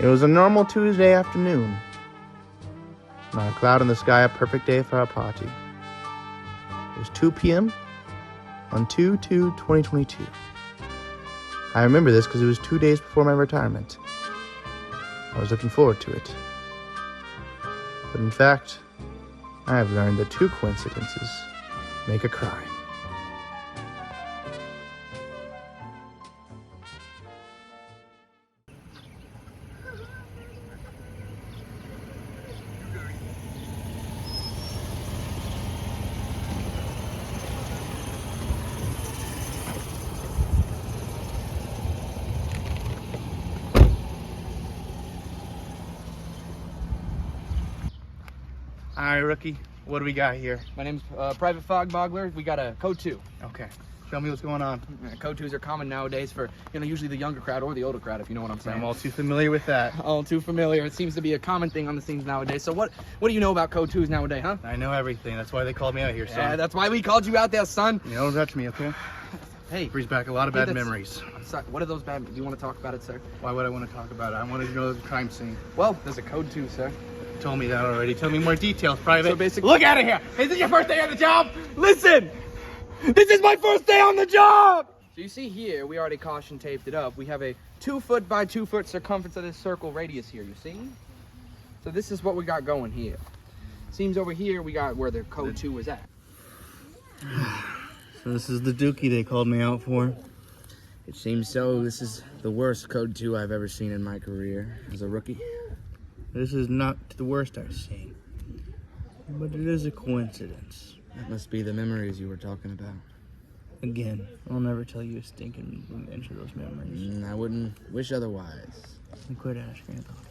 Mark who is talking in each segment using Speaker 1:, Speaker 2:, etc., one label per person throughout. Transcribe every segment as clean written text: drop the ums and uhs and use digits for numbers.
Speaker 1: It was a normal Tuesday afternoon. Not a cloud in the sky, a perfect day for a party. It was 2 p.m. on 2/2/2022. I remember this because it was 2 days before my retirement. I was looking forward to it. But in fact, I have learned that 2 coincidences make a crime. All right, rookie, what do we got here?
Speaker 2: My name's Private Fog Boggler. We got a Code 2.
Speaker 1: Okay, show me what's going on.
Speaker 2: Code 2s are common nowadays for, usually the younger crowd or the older crowd, if you know what I'm saying.
Speaker 1: I'm all too familiar with that.
Speaker 2: All too familiar. It seems to be a common thing on the scenes nowadays. So what do you know about Code 2s nowadays, huh?
Speaker 1: I know everything. That's why they called me out here, son.
Speaker 2: Yeah, that's why we called you out there, son.
Speaker 1: You don't touch me, okay?
Speaker 2: Hey.
Speaker 1: Brings back a lot of bad memories.
Speaker 2: I'm sorry. What are those bad? Do you want to talk about it, sir?
Speaker 1: Why would I want to talk about it? I wanted to know the crime scene.
Speaker 2: Well, there's a Code 2, sir.
Speaker 1: You told me that already. Tell me more details, Private.
Speaker 2: So basically,
Speaker 1: look out of here! Is this your first day on the job?
Speaker 2: Listen! This is my first day on the job! So you see here, we already caution taped it up. We have a 2 foot by 2 foot circumference of this circle radius here, you see? So this is what we got going here. Seems over here we got where the Code 2 was at.
Speaker 1: So this is the dookie they called me out for.
Speaker 2: It seems so. This is the worst Code 2 I've ever seen in my career as a rookie.
Speaker 1: This is not the worst I've seen. But it is a coincidence.
Speaker 2: That must be the memories you were talking about.
Speaker 1: Again, I'll never tell you a stinking inch of those memories.
Speaker 2: I wouldn't wish otherwise.
Speaker 1: And quit asking about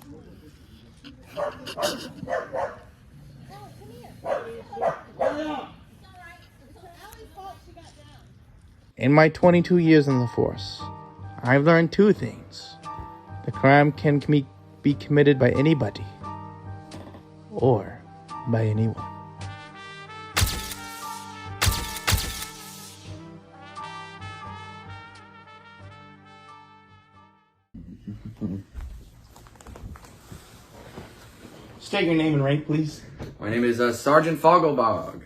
Speaker 1: it. In my 22 years in the force, I've learned 2 things. The crime can be committed by anybody or by anyone. State your name and rank, please.
Speaker 2: My name is Sergeant Fogglebog.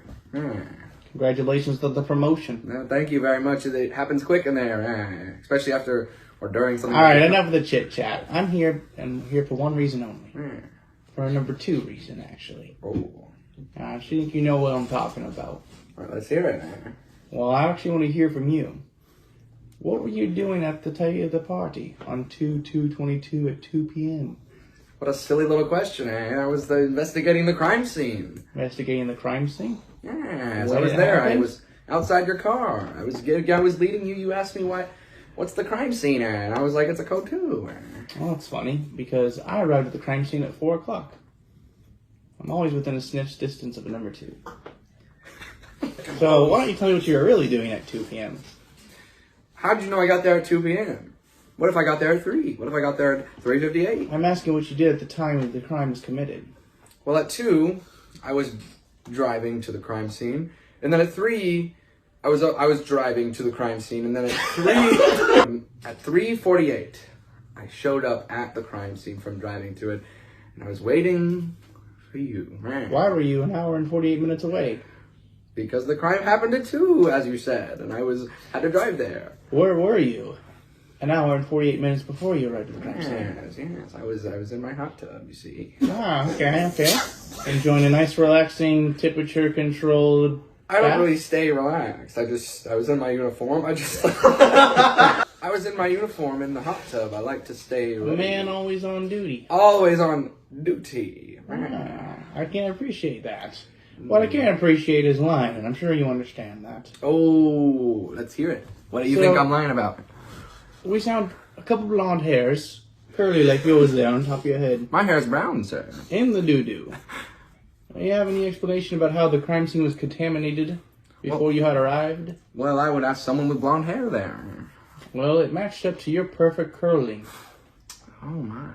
Speaker 1: Congratulations to the promotion.
Speaker 2: No, thank you very much. It happens quick in there, especially after or during something.
Speaker 1: All right, enough of the chit chat. I'm here for one reason only. For a number 2 reason, actually.
Speaker 2: Oh.
Speaker 1: I think you know what I'm talking about.
Speaker 2: All right, let's hear it.
Speaker 1: Well, I actually want to hear from you. What were you doing at the party on 2/2/22 at 2 p.m.?
Speaker 2: What a silly little question, I was investigating the crime scene.
Speaker 1: Investigating the crime scene?
Speaker 2: Yes, I was there. I was outside your car. I was leading you. You asked me what's the crime scene, and I was like, it's a Code 2.
Speaker 1: Well, it's funny, because I arrived at the crime scene at 4 o'clock. I'm always within a sniff's distance of a number 2. So, why don't you tell me what you were really doing at 2 p.m.?
Speaker 2: How did you know I got there at 2 p.m.? What if I got there at 3? What if I got there at 3:58?
Speaker 1: I'm asking what you did at the time that the crime was committed.
Speaker 2: Well, at 2, I was driving to the crime scene, and then at 3, I was driving to the crime scene, and then at 3:48, I showed up at the crime scene from driving to it, and I was waiting for you.
Speaker 1: Why were you an hour and 48 minutes away?
Speaker 2: Because the crime happened at 2, as you said, and I had to drive there.
Speaker 1: Where were you? An hour and 48 minutes before you arrived at the crime scene.
Speaker 2: Yes. I was in my hot tub, you see.
Speaker 1: Ah, okay. Enjoying a nice, relaxing, temperature-controlled
Speaker 2: I don't
Speaker 1: bath?
Speaker 2: really stay relaxed. I was in my uniform. I was in my uniform in the hot tub. I like to stay ready.
Speaker 1: Man always on duty.
Speaker 2: Always on duty.
Speaker 1: I can appreciate that. What I can't appreciate is lying, and I'm sure you understand that.
Speaker 2: Oh, let's hear it. What do you think I'm lying about?
Speaker 1: We sound a couple blonde hairs, curly like yours there on top of your head.
Speaker 2: My hair's brown, sir.
Speaker 1: In the doo-doo. Do you have any explanation about how the crime scene was contaminated before you had arrived?
Speaker 2: Well, I would ask someone with blonde hair there.
Speaker 1: Well, it matched up to your perfect curling.
Speaker 2: Oh my.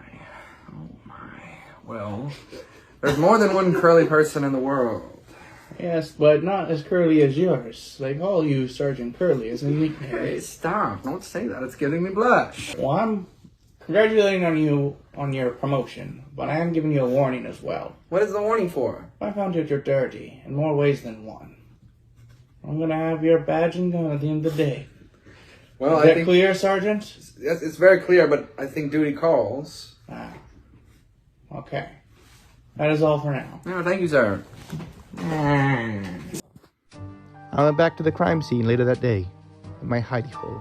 Speaker 2: Well, there's more than one curly person in the world.
Speaker 1: Yes, but not as curly as yours. They call you Sergeant Curly as a nickname.
Speaker 2: Hey, stop. Don't say that. It's giving me blush.
Speaker 1: Well, I'm
Speaker 3: congratulating on you on your promotion, but I am giving you a warning as well.
Speaker 2: What is the warning for?
Speaker 3: I found out you're dirty in more ways than one. I'm gonna have your badge and gun at the end of the day.
Speaker 2: Well,
Speaker 3: Is that clear, Sergeant?
Speaker 2: Yes, it's very clear, but I think duty calls.
Speaker 3: Ah. Okay. That is all for now.
Speaker 2: No, thank you, sir.
Speaker 1: I went back to the crime scene later that day, in my hidey hole.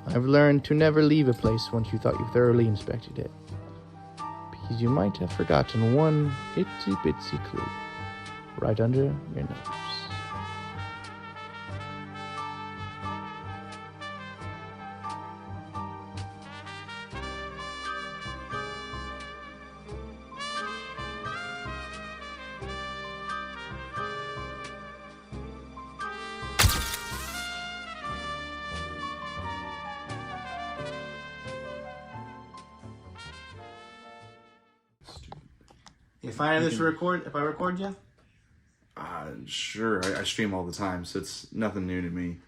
Speaker 1: I've learned to never leave a place once you thought you thoroughly inspected it, because you might have forgotten one itsy bitsy clue right under your nose.
Speaker 3: You find this record if I record you?
Speaker 4: Sure. I stream all the time, so it's nothing new to me.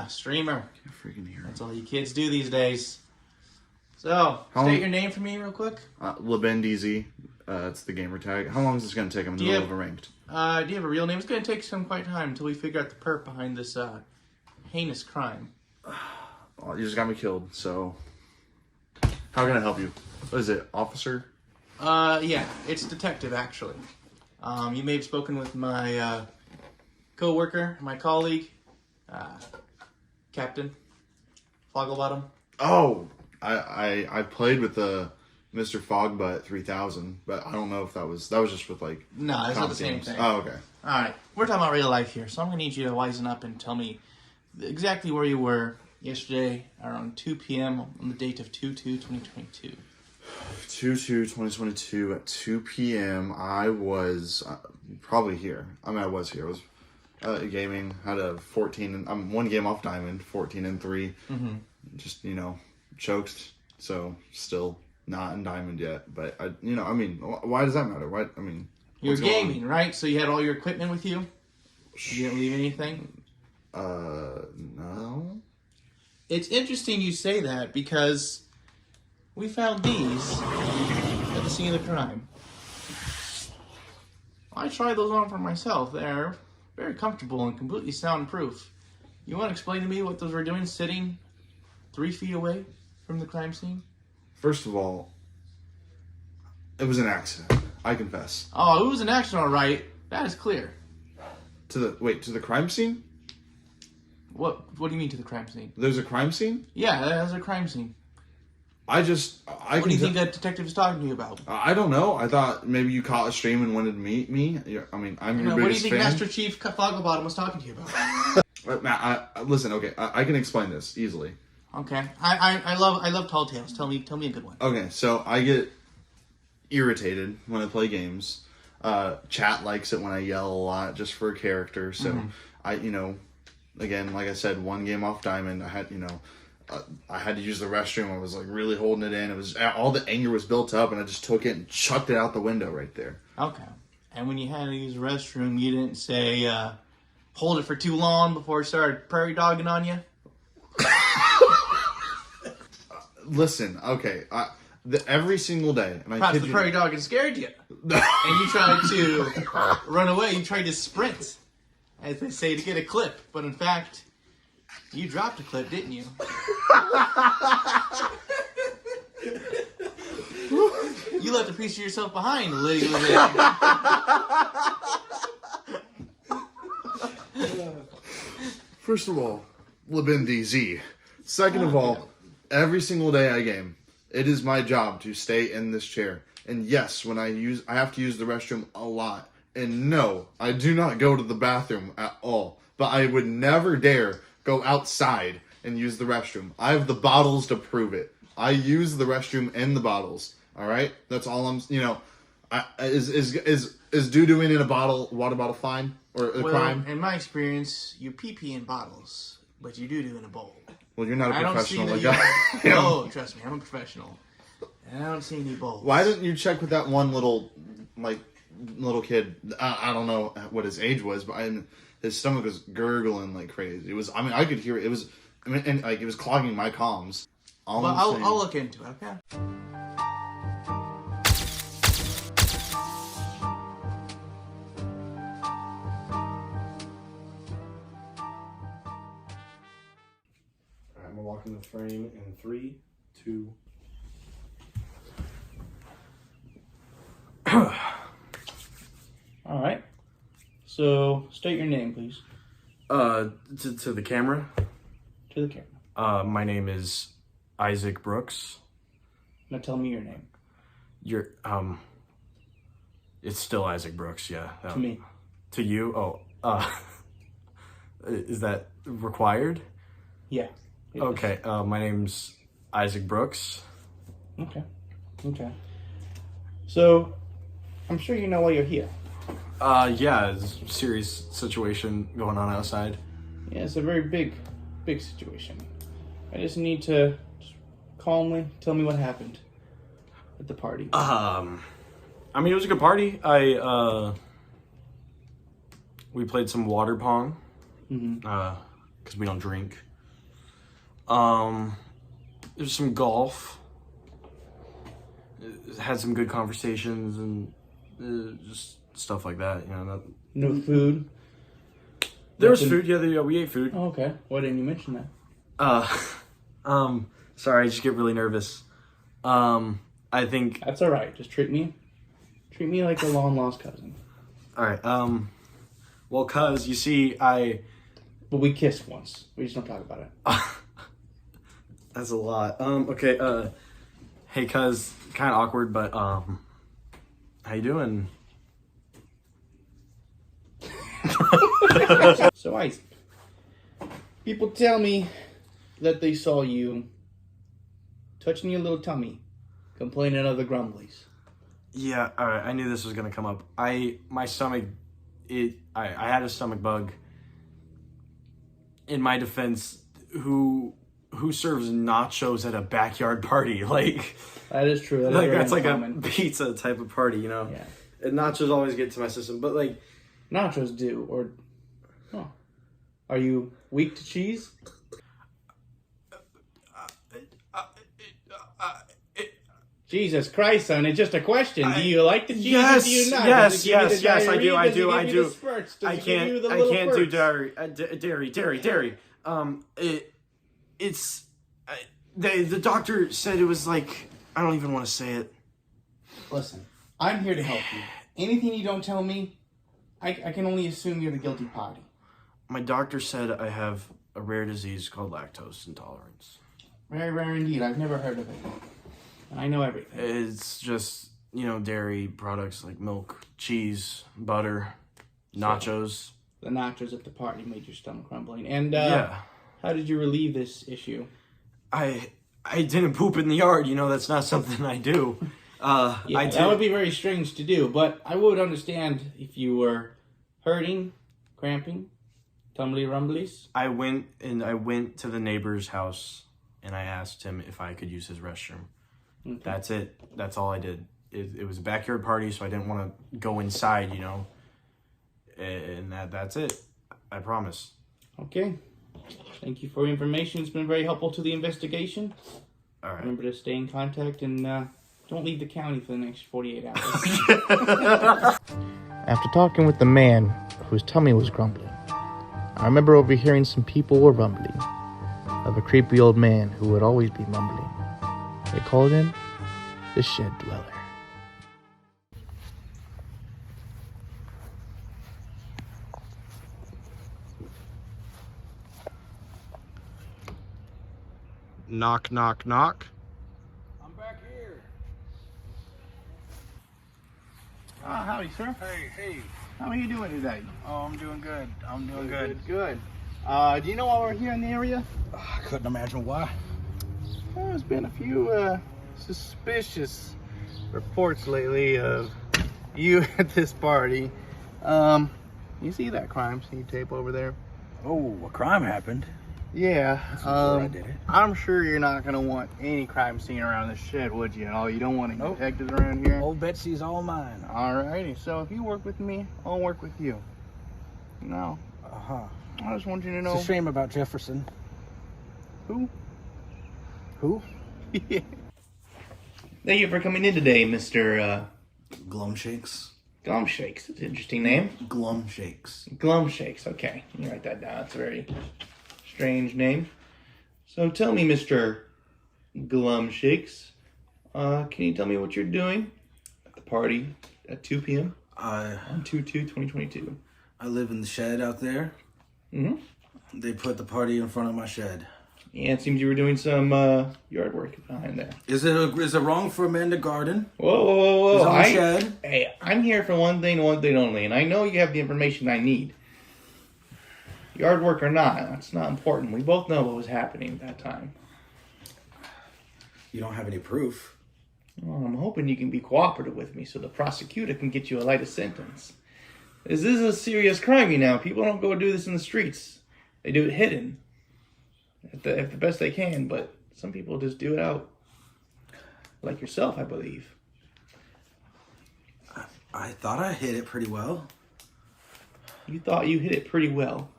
Speaker 3: Streamer.
Speaker 4: Can't freaking hear it.
Speaker 3: That's all you kids do these days. So, state your name for me real quick.
Speaker 4: LeBenDZ. It's the gamer tag. How long is this going to take? I'm in the middle of a ranked.
Speaker 3: Do you have a real name? It's going to take some quite time until we figure out the perp behind this heinous crime.
Speaker 4: Well, you just got me killed, so... How can I help you? What is it? Officer?
Speaker 3: Yeah, it's detective, actually. You may have spoken with my co-worker, my colleague, Captain Fogglebottom.
Speaker 4: Oh! I played with Mr. Fogbutt 3000, but I don't know if that was just with, like...
Speaker 3: No, it's not the same
Speaker 4: games.
Speaker 3: thing.
Speaker 4: Oh, okay.
Speaker 3: Alright, we're talking about real life here, so I'm going to need you to wisen up and tell me exactly where you were yesterday around 2 p.m. on the date of 2/2/2022.
Speaker 4: 2/2/2022 at 2 p.m. I was probably here. I mean, I was here. I was gaming. Had a 14. And I'm one game off diamond. 14-3.
Speaker 3: Mm-hmm.
Speaker 4: Just choked. So still not in diamond yet. But I mean, why does that matter? Why? I mean,
Speaker 3: you're gaming, right? So you had all your equipment with you. You didn't leave anything.
Speaker 4: No.
Speaker 3: It's interesting you say that because we found these at the scene of the crime. I tried those on for myself. They're very comfortable and completely soundproof. You want to explain to me what those were doing sitting 3 feet away from the crime scene?
Speaker 4: First of all, it was an accident. I confess.
Speaker 3: Oh, it was an accident, all right. That is clear.
Speaker 4: To the crime scene?
Speaker 3: What do you mean to the crime scene?
Speaker 4: There's a crime scene?
Speaker 3: Yeah, there's a crime scene.
Speaker 4: What do you
Speaker 3: think that detective is talking to you about?
Speaker 4: I don't know. I thought maybe you caught a stream and wanted to meet me. I mean, I'm your biggest fan.
Speaker 3: What do you think Master Chief Fogglebottom was talking to you about?
Speaker 4: Matt, listen. Okay, I can explain this easily.
Speaker 3: Okay, I love tall tales. Tell me a good one.
Speaker 4: Okay, so I get irritated when I play games. Chat likes it when I yell a lot just for a character. So again, like I said, one game off diamond. I had to use the restroom. I was like really holding it in. It was all the anger was built up, and I just took it and chucked it out the window right there.
Speaker 3: Okay. And when you had to use the restroom, you didn't say hold it for too long before it started prairie dogging on you?
Speaker 4: Listen, okay. Every single day, and
Speaker 3: perhaps the prairie dogging scared you, and you tried to run away. You tried to sprint, as they say, to get a clip. But in fact, you dropped a clip, didn't you? You left a piece of yourself behind, Liddy.
Speaker 4: First of all, LeBenDZ. Second of all, every single day I game, it is my job to stay in this chair. And yes, when I have to use the restroom a lot. And no, I do not go to the bathroom at all. But I would never dare go outside and use the restroom. I have the bottles to prove it. I use the restroom and the bottles. All right, that's all I'm. Is doo-dooing in a water bottle fine or a crime?
Speaker 3: In my experience, you pee in bottles, but you doo-doo in a bowl.
Speaker 4: Well, you're not a professional like I
Speaker 3: am. No, trust me, I'm a professional. And I don't see any bowls.
Speaker 4: Why didn't you check with that one little kid? I don't know what his age was, but his stomach was gurgling like crazy. It was. I mean, I could hear it. It was. I mean, and like it was clogging my comms. All
Speaker 3: Well,
Speaker 4: I'm saying.
Speaker 3: I'll look into it, okay?
Speaker 5: Alright, I'm gonna walk in the frame in 3, 2.
Speaker 1: All right. So, state your name, please,
Speaker 5: To the camera.
Speaker 1: to the camera.
Speaker 5: My name is Isaac Brooks.
Speaker 1: Now tell me your name.
Speaker 5: You're it's still Isaac Brooks, yeah.
Speaker 1: To me.
Speaker 5: To you? Oh, is that required?
Speaker 1: Yeah. it is.
Speaker 5: Okay, my name's Isaac Brooks.
Speaker 1: Okay. Okay. So, I'm sure you know why you're here.
Speaker 5: Yeah, it's a serious situation going on outside.
Speaker 1: Yeah, it's a very big situation. I just need to just calmly tell me what happened at the party.
Speaker 5: I mean, it was a good party. We played some water pong. Because we don't drink. There's some golf. Had some good conversations and just stuff like that. You know.
Speaker 1: No food.
Speaker 5: There was
Speaker 1: Nothing-
Speaker 5: food. Yeah, we ate food.
Speaker 1: Oh, okay. Why didn't you mention that?
Speaker 5: Sorry, I just get really nervous. I think.
Speaker 1: That's all right. Just treat me like a long lost cousin.
Speaker 5: All right. Well, cause you see,
Speaker 1: But we kissed once. We just don't talk about it.
Speaker 5: that's a lot. Okay. Hey, cuz, kind of awkward, but how you doing?
Speaker 1: So Isaac, people tell me that they saw you touching your little tummy, complaining of the grumblies.
Speaker 5: Yeah. All right. I knew this was gonna come up. My stomach, I had a stomach bug. In my defense, who serves nachos at a backyard party? Like,
Speaker 1: That is true. That is
Speaker 5: like
Speaker 1: very
Speaker 5: that's like a
Speaker 1: uncommon.
Speaker 5: pizza type of party, you know?
Speaker 1: Yeah.
Speaker 5: And nachos always get to my system, but like,
Speaker 1: Nachos do, or... Oh. Are you weak to cheese? Jesus Christ, son, it's just a question. Do you like the cheese or do you not? Does it give you the
Speaker 5: yes, I do,
Speaker 1: diarrhea?
Speaker 5: I
Speaker 1: Does it
Speaker 5: do,
Speaker 1: give
Speaker 5: I
Speaker 1: you
Speaker 5: do.
Speaker 1: the spurts? Does
Speaker 5: I
Speaker 1: it give you the
Speaker 5: can't
Speaker 1: little
Speaker 5: do
Speaker 1: spurts?
Speaker 5: dairy. The doctor said it was like, I don't even want to say it.
Speaker 1: Listen, I'm here to help you. Anything you don't tell me, I can only assume you're the guilty party.
Speaker 5: My doctor said I have a rare disease called lactose intolerance.
Speaker 1: Very rare indeed. I've never heard of it. I know everything.
Speaker 5: It's just, dairy products like milk, cheese, butter, nachos.
Speaker 1: The nachos at the party made your stomach rumbling. And
Speaker 5: Yeah.
Speaker 1: how did you relieve this issue?
Speaker 5: I didn't poop in the yard, that's not something I do.
Speaker 1: Yeah,
Speaker 5: I did.
Speaker 1: that would be very strange to do, but I would understand if you were hurting, cramping, tumbly rumblies.
Speaker 5: I went to the neighbor's house and I asked him if I could use his restroom.
Speaker 1: Okay.
Speaker 5: That's it. That's all I did. It was a backyard party, so I didn't want to go inside, And that's it. I promise.
Speaker 1: Okay. Thank you for your information. It's been very helpful to the investigation.
Speaker 5: All right.
Speaker 1: Remember to stay in contact and don't leave the county for the next 48 hours.
Speaker 6: After talking with the man whose tummy was grumbling, I remember overhearing some people were rumbling of a creepy old man who would always be mumbling. They called him the Shed Dweller.
Speaker 5: Knock, knock, knock.
Speaker 2: I'm back here.
Speaker 1: Howdy, sir.
Speaker 2: Hey.
Speaker 1: How are you doing today?
Speaker 2: Oh, I'm doing good.
Speaker 1: Good. Do you know why we're here in the area?
Speaker 2: I couldn't imagine why.
Speaker 1: Well, there's been a few suspicious reports lately of you at this party. You see that crime scene tape over there?
Speaker 2: Oh, a crime happened.
Speaker 1: Yeah.
Speaker 2: I did it.
Speaker 1: I'm sure you're not gonna want any crime scene around this shed, would you? You don't want any
Speaker 2: Nope.
Speaker 1: detectives around here.
Speaker 2: Old Betsy's all mine.
Speaker 1: Alrighty. So if you work with me, I'll work with you. No.
Speaker 2: Uh-huh.
Speaker 1: I just want you to
Speaker 2: It's
Speaker 1: know
Speaker 2: a shame about Jefferson.
Speaker 1: who.
Speaker 5: Who?
Speaker 6: Thank you for coming in today, Mr.
Speaker 5: Glum Shakes.
Speaker 6: Glum Shakes. It's an interesting name.
Speaker 5: Glum Shakes.
Speaker 6: Glum Shakes. Okay, you write that down. It's a very strange name. So tell me, Mr. Glum Shakes, can you tell me what you're doing at the party at 2 p.m. on 2/2/2022?
Speaker 5: I live in the shed out there.
Speaker 6: Mm-hmm.
Speaker 5: They put the party in front of my shed.
Speaker 6: Yeah, it seems you were doing some yard work behind there.
Speaker 5: Is it wrong for a man to garden?
Speaker 6: Whoa.
Speaker 5: It's on the shed.
Speaker 6: Hey, I'm here for one thing only, and I know you have the information I need. Yard work or not, that's not important. We both know what was happening at that time.
Speaker 5: You don't have any proof.
Speaker 6: Well, I'm hoping you can be cooperative with me so the prosecutor can get you a lighter sentence. This is a serious crime, you know. People don't go do this in the streets. They do it hidden. At the best they can, but some people just do it out. Like yourself, I believe.
Speaker 5: I thought I hit it pretty well.
Speaker 6: You thought you hit it pretty well.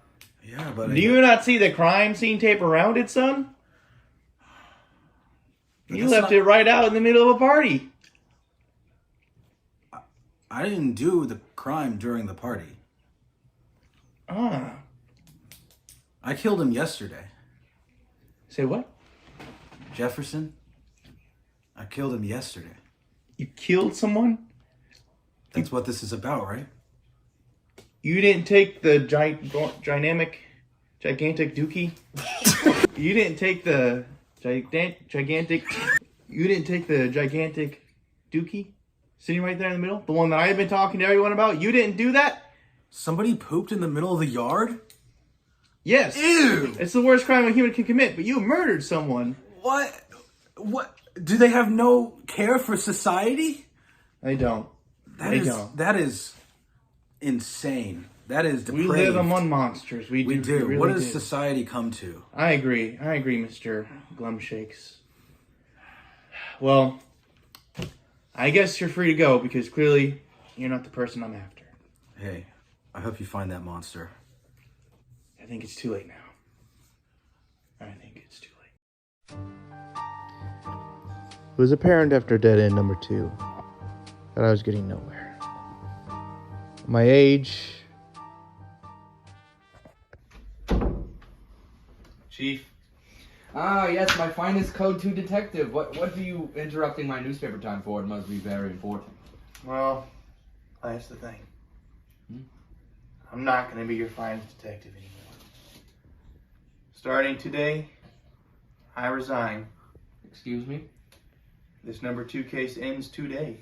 Speaker 5: Yeah, but
Speaker 6: Do you not see the crime scene tape around it, son? You left it right out in the middle of a party.
Speaker 5: I didn't do the crime during the party.
Speaker 6: Ah.
Speaker 5: I killed him yesterday.
Speaker 6: Say what?
Speaker 5: Jefferson. I killed him yesterday.
Speaker 6: You killed someone?
Speaker 5: That's what this is about, right?
Speaker 6: You didn't take the gigantic dookie? You didn't take the gigantic... You didn't take the gigantic dookie? Sitting right there in the middle? The one that I've been talking to everyone about? You didn't do that?
Speaker 5: Somebody pooped in the middle of the yard?
Speaker 6: Yes.
Speaker 5: Ew!
Speaker 6: It's the worst crime a human can commit, but you murdered someone.
Speaker 5: What? Do they have no care for society?
Speaker 6: They don't.
Speaker 5: That is insane. That is depraved.
Speaker 6: We live among monsters. We do.
Speaker 5: Really what does society come to?
Speaker 6: I agree, Mr. Glumshakes. Well, I guess you're free to go because clearly you're not the person I'm after.
Speaker 5: Hey, I hope you find that monster.
Speaker 6: I think it's too late now. I think it's too late.
Speaker 1: It was apparent after dead end number 2 that I was getting nowhere. My age...
Speaker 6: Chief.
Speaker 2: Ah, yes, my finest Code 2 detective. What are you interrupting my newspaper time for? It must be very important.
Speaker 6: Well, that's the thing. I'm not going to be your finest detective anymore. Starting today, I resign.
Speaker 2: Excuse me?
Speaker 6: This number 2 case ends today.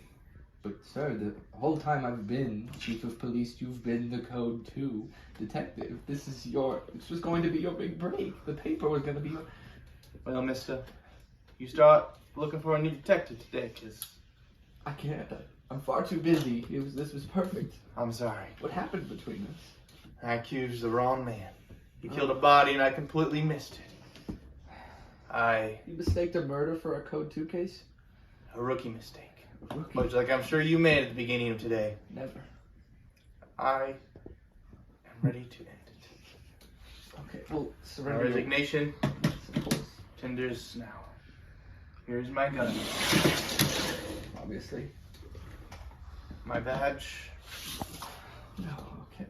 Speaker 2: But, sir, the whole time I've been chief of police, you've been the Code 2 detective. This was going to be your big break. The paper was going to be your...
Speaker 6: Well, mister, you start looking for a new detective today, because...
Speaker 2: I can't. I'm far too busy. This was perfect.
Speaker 6: I'm sorry.
Speaker 2: What happened between us?
Speaker 6: I accused the wrong man. He killed a body and I completely missed it.
Speaker 2: You mistaked a murder for a Code 2 case?
Speaker 6: A rookie mistake.
Speaker 2: A rookie?
Speaker 6: Which, like I'm sure you made at the beginning of today.
Speaker 2: Never.
Speaker 6: I am ready to end it.
Speaker 2: Okay, well,
Speaker 6: My
Speaker 2: surrender.
Speaker 6: resignation
Speaker 2: Of course.
Speaker 6: tenders now. Here's my gun.
Speaker 2: Obviously.
Speaker 6: My badge.
Speaker 2: No, okay.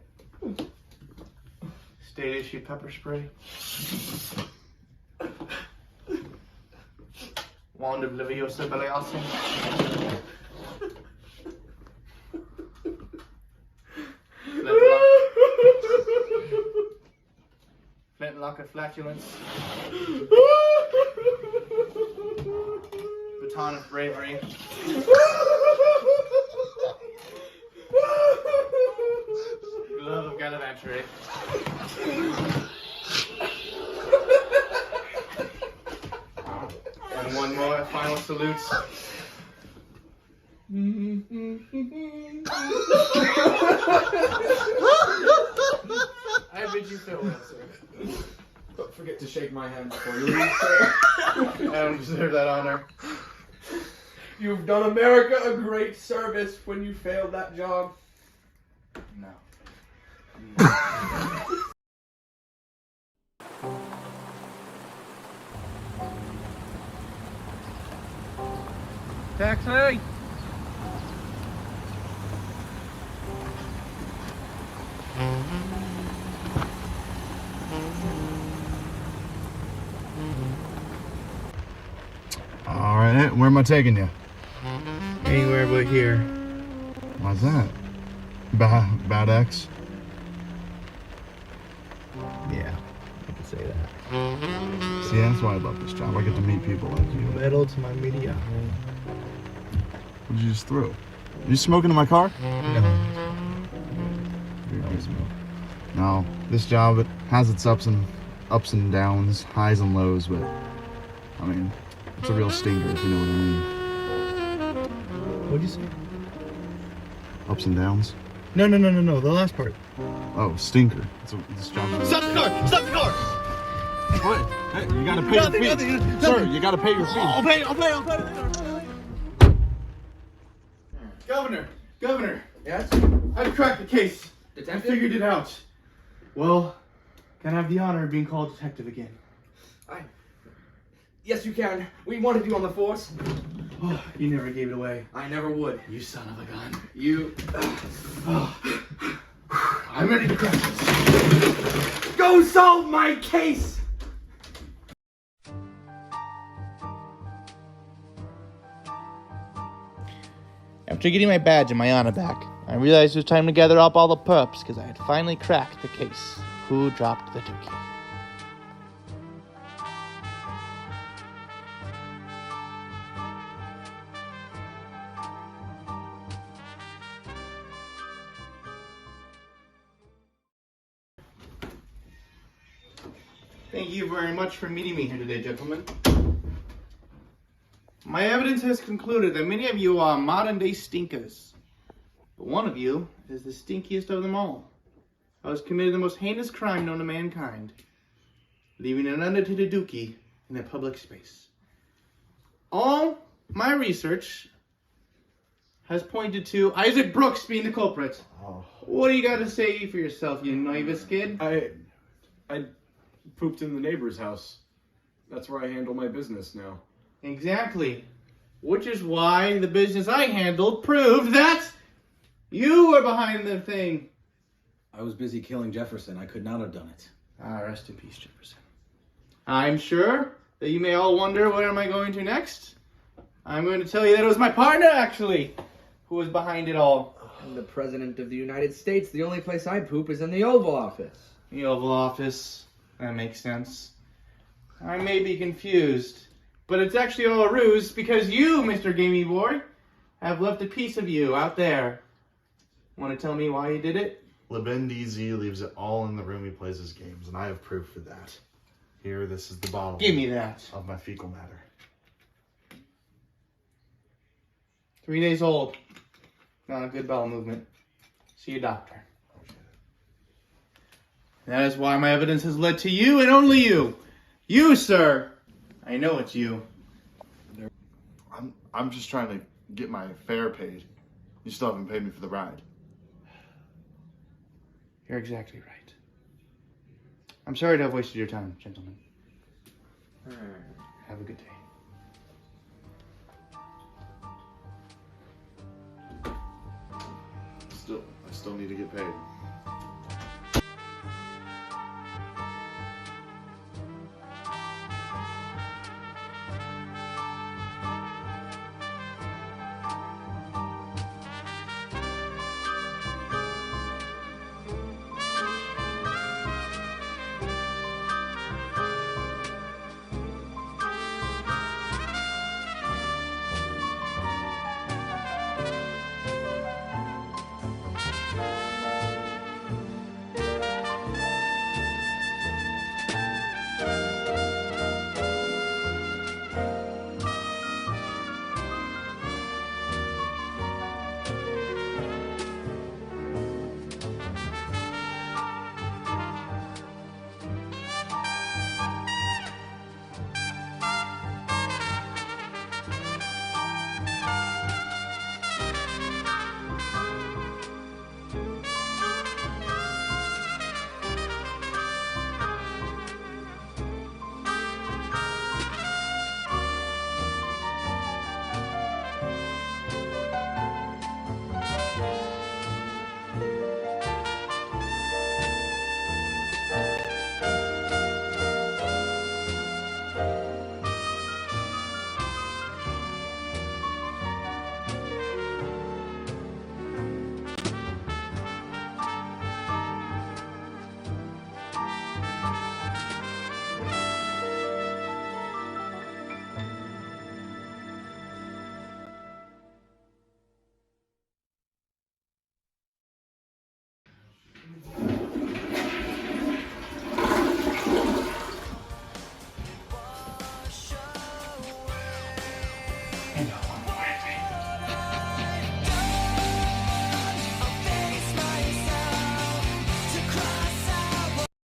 Speaker 6: State issue pepper spray. Wand of Leviosa Belialson. Flintlock of flatulence. Baton of bravery. Glove of gallivantry. And one more final salute. I bid you farewell, sir.
Speaker 2: Don't forget to shake my hand before you leave, sir.
Speaker 6: I don't deserve that honor.
Speaker 2: You've done America a great service when you failed that job.
Speaker 6: No.
Speaker 2: Taxi!
Speaker 4: All right, where am I taking you?
Speaker 1: Anywhere but here.
Speaker 4: Why's that? Bad X?
Speaker 1: Yeah, I can say that.
Speaker 4: See, that's why I love this job. I get to meet people like you.
Speaker 1: Metal to my media.
Speaker 4: What did you just throw? You smoking in my car?
Speaker 1: No.
Speaker 4: You always smoke. No, this job, it has its ups and downs, highs and lows, but I mean, it's a real stinker if you know what I mean.
Speaker 1: What'd you say?
Speaker 4: Ups and downs.
Speaker 1: No. The last part.
Speaker 4: Oh, stinker. This job.
Speaker 1: Stop the car! Stop the car!
Speaker 4: What? Hey, you gotta pay your fee.
Speaker 1: Nothing.
Speaker 4: Sir, you gotta pay your fee.
Speaker 1: I'll pay. Governor.
Speaker 2: Yes?
Speaker 1: I've cracked the case. I
Speaker 2: Detective?
Speaker 1: figured it out. Well, can I have the honor of being called detective again?
Speaker 2: Yes, you can. We wanted you on the force.
Speaker 1: Oh, you never gave it away.
Speaker 2: I never would.
Speaker 1: You son of a gun.
Speaker 2: You...
Speaker 1: I'm ready to crack this.
Speaker 2: Go solve my case!
Speaker 6: After getting my badge and my honor back, I realized it was time to gather up all the perps because I had finally cracked the case. Who dropped the dookie?
Speaker 1: Thank you very much for meeting me here today, gentlemen. My evidence has concluded that many of you are modern-day stinkers. But one of you is the stinkiest of them all. I was committed the most heinous crime known to mankind, leaving an unattended dookie in a public space. All my research has pointed to Isaac Brooks being the culprit.
Speaker 5: Oh.
Speaker 1: What do you got to say for yourself, you naivous kid?
Speaker 5: I pooped in the neighbor's house. That's where I handle my business now.
Speaker 1: Exactly. Which is why the business I handled proved that you were behind the thing.
Speaker 7: I was busy killing Jefferson. I could not have done it.
Speaker 1: Rest in peace, Jefferson. I'm sure that you may all wonder, what am I going to next? I'm going to tell you that it was my partner, actually, who was behind it all.
Speaker 2: I'm the President of the United States. The only place I poop is in the Oval Office.
Speaker 1: The Oval Office. That makes sense. I may be confused, but it's actually all a ruse because you, Mr. Gamey Boy, have left a piece of you out there. Want to tell me why you did it?
Speaker 4: Leben DZ leaves it all in the room he plays his games, and I have proof for that. Here, this is the bottle.
Speaker 1: Give me that.
Speaker 4: Of my fecal matter.
Speaker 1: 3 days old. Not a good bowel movement. See your doctor. That is why my evidence has led to you and only you. You, sir. I know it's you.
Speaker 4: I'm just trying to get my fare paid. You still haven't paid me for the ride.
Speaker 1: You're exactly right. I'm sorry to have wasted your time, gentlemen. Have a good day.
Speaker 4: I still need to get paid.